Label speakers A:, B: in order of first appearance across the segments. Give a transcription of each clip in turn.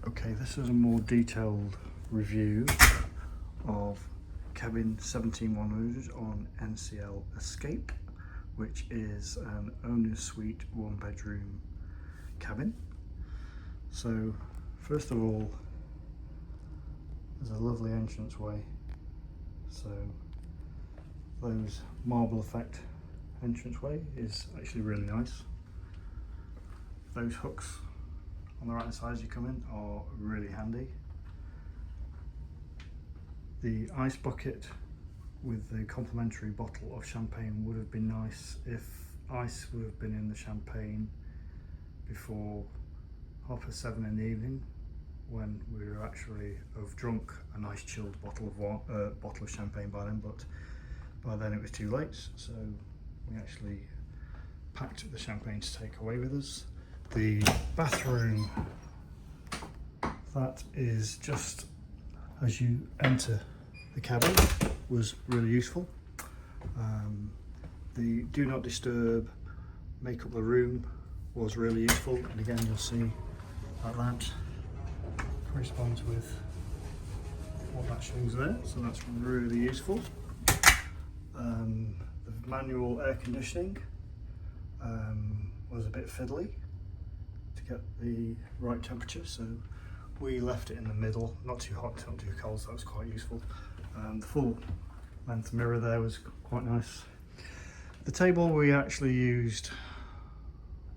A: Okay, this is a more detailed review of cabin 17100 on NCL Escape, which is an owner's suite 1-bedroom cabin. So first of all, there's a lovely entranceway. So those marble effect entranceway is actually really nice. Those hooks on the right hand side as you come in are really handy. The ice bucket with the complimentary bottle of champagne would have been nice if ice would have been in the champagne before 7:30 in the evening, when we were actually have drunk a nice chilled bottle of champagne by then, but by then it was too late, so we actually packed the champagne to take away with us. The bathroom, that is just as you enter the cabin, was really useful. The do not disturb, make up the room was really useful, and again you'll see that corresponds with what that shows there, so that's really useful. The manual air conditioning was a bit fiddly to get the right temperature, so we left it in the middle, not too hot, not too cold, so that was quite useful. The full length mirror there was quite nice. The table we actually used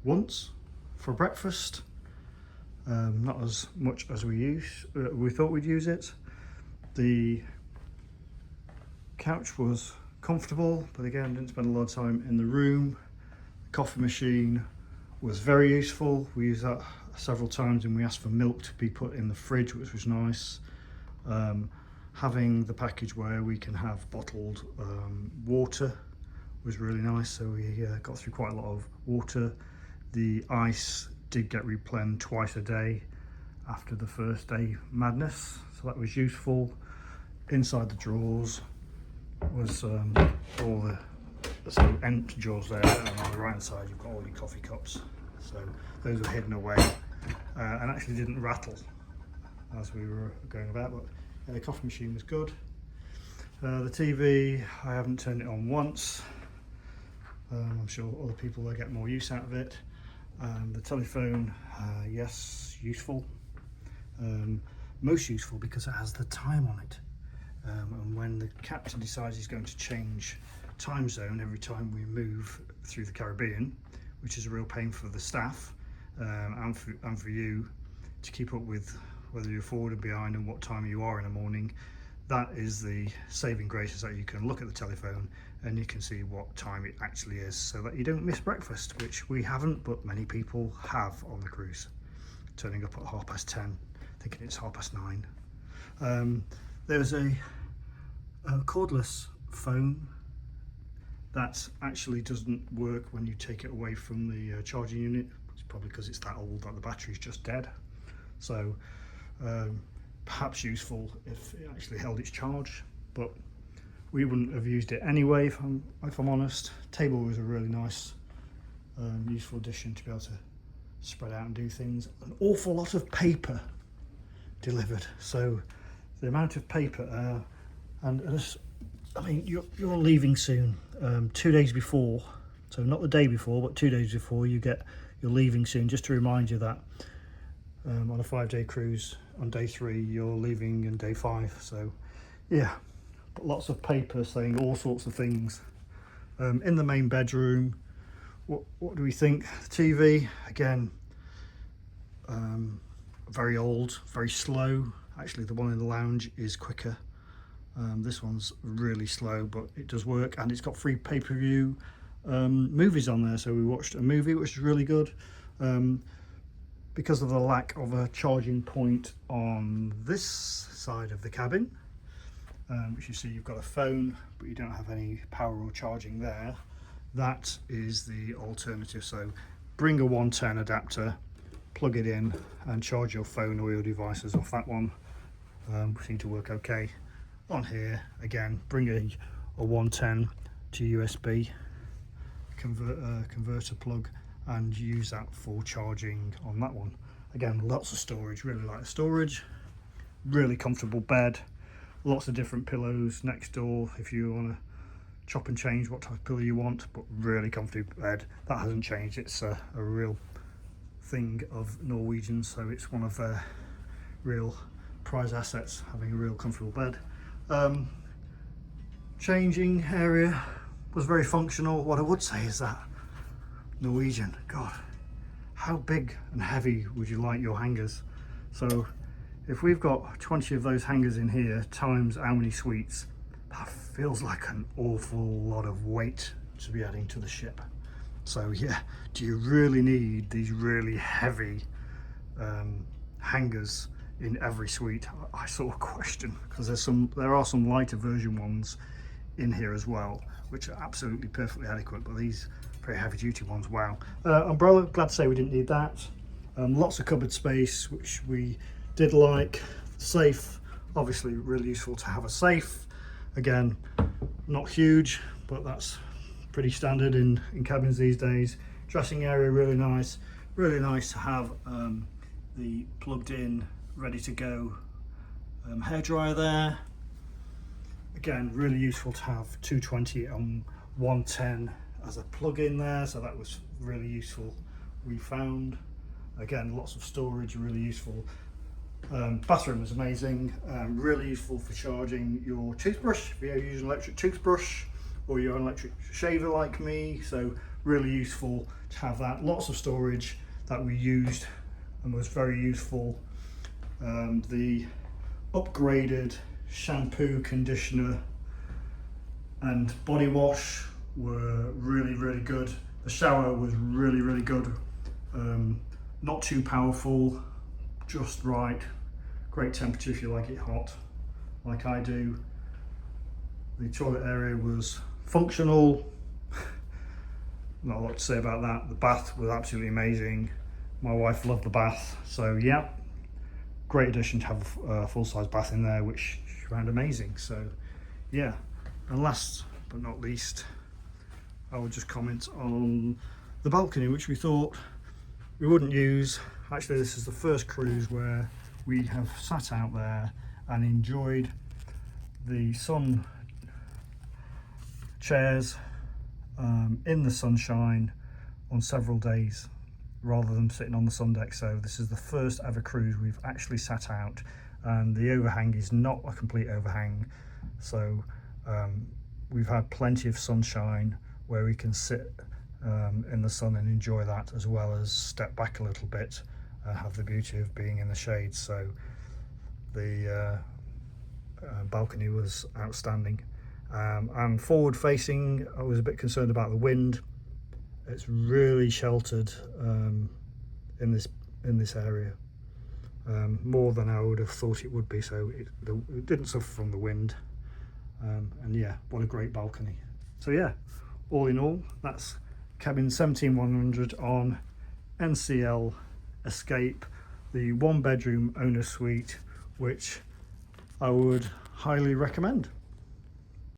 A: once for breakfast, not as much as we thought we'd use it. The couch was comfortable, but again didn't spend a lot of time in the room. The coffee machine was very useful. We used that several times, and we asked for milk to be put in the fridge, which was nice. Having the package where we can have bottled water was really nice, so we got through quite a lot of water. The ice did get replenished twice a day after the first day madness, so that was useful. Inside the drawers was all the empty drawers there, and on the right hand side you've got all your coffee cups, so those were hidden away and actually didn't rattle as we were going about, but the coffee machine was good. The TV, I haven't turned it on once. I'm sure other people will get more use out of it. The telephone, yes, useful. Most useful because it has the time on it. And when the captain decides he's going to change time zone every time we move through the Caribbean, which is a real pain for the staff and for you to keep up with whether you're forward and behind and what time you are in the morning, that is the saving grace, is that you can look at the telephone and you can see what time it actually is, so that you don't miss breakfast, which we haven't, but many people have on the cruise, turning up at 10:30 thinking it's 9:30. There's a cordless phone that actually doesn't work when you take it away from the charging unit. It's probably because it's that old that the battery's just dead, so perhaps useful if it actually held its charge, but we wouldn't have used it anyway if I'm honest. Table was a really nice useful addition to be able to spread out and do things. An awful lot of paper delivered, so the amount of paper I mean you're leaving soon, 2 days before, so not the day before but 2 days before you're leaving soon, just to remind you that on a 5-day cruise, on day 3 you're leaving and day 5, so yeah, but lots of paper saying all sorts of things. In the main bedroom, what do we think? The TV, again, very old, very slow. Actually the one in the lounge is quicker. This one's really slow, but it does work, and it's got free pay-per-view movies on there, so we watched a movie which is really good. Because of the lack of a charging point on this side of the cabin, which you see you've got a phone but you don't have any power or charging there, that is the alternative. So bring a 110 adapter, plug it in and charge your phone or your devices off that one. Seem to work okay. On here again, bring a 110 to USB converter plug and use that for charging on that one. Again, lots of storage, really like the storage. Really comfortable bed, lots of different pillows next door if you want to chop and change what type of pillow you want, but really comfortable bed. That hasn't changed. It's a real thing of Norwegians, so it's one of their real prize assets, having a real comfortable bed. Changing area was very functional. What I would say is that Norwegian, God, how big and heavy would you like your hangers? So if we've got 20 of those hangers in here times how many suites, that feels like an awful lot of weight to be adding to the ship. So yeah, do you really need these really heavy hangers in every suite? I sort of question, because there are some lighter version ones in here as well, which are absolutely perfectly adequate, but these very heavy duty ones, wow. Umbrella, glad to say we didn't need that. Lots of cupboard space, which we did like. Safe, obviously really useful to have a safe. Again, not huge, but that's pretty standard in cabins these days. Dressing area, really nice to have the plugged in, ready to go hairdryer there. Again, really useful to have 220 and 110 as a plug-in there, so that was really useful, we found. Again, lots of storage, really useful. Bathroom is amazing, really useful for charging your toothbrush if you're using an electric toothbrush, or you're an electric shaver like me, so really useful to have that. Lots of storage that we used and was very useful. The upgraded shampoo, conditioner and body wash were really good. The shower was really good, not too powerful, just right, great temperature if you like it hot like I do. The toilet area was functional, not a lot to say about that. The bath was absolutely amazing, my wife loved the bath, so yeah, great addition to have a full-size bath in there, which she found amazing. So yeah, and last but not least, I would just comment on the balcony, which we thought we wouldn't use. Actually, this is the first cruise where we have sat out there and enjoyed the sun chairs in the sunshine on several days, rather than sitting on the sun deck. So this is the first ever cruise we've actually sat out, and the overhang is not a complete overhang, so we've had plenty of sunshine where we can sit in the sun and enjoy that, as well as step back a little bit and have the beauty of being in the shade. So the balcony was outstanding. And forward facing, I was a bit concerned about the wind. It's really sheltered in this area, more than I would have thought it would be, so it didn't suffer from the wind. And yeah, what a great balcony. So yeah, all in all, that's cabin 17100 on NCL Escape, the 1-bedroom owner suite, which I would highly recommend.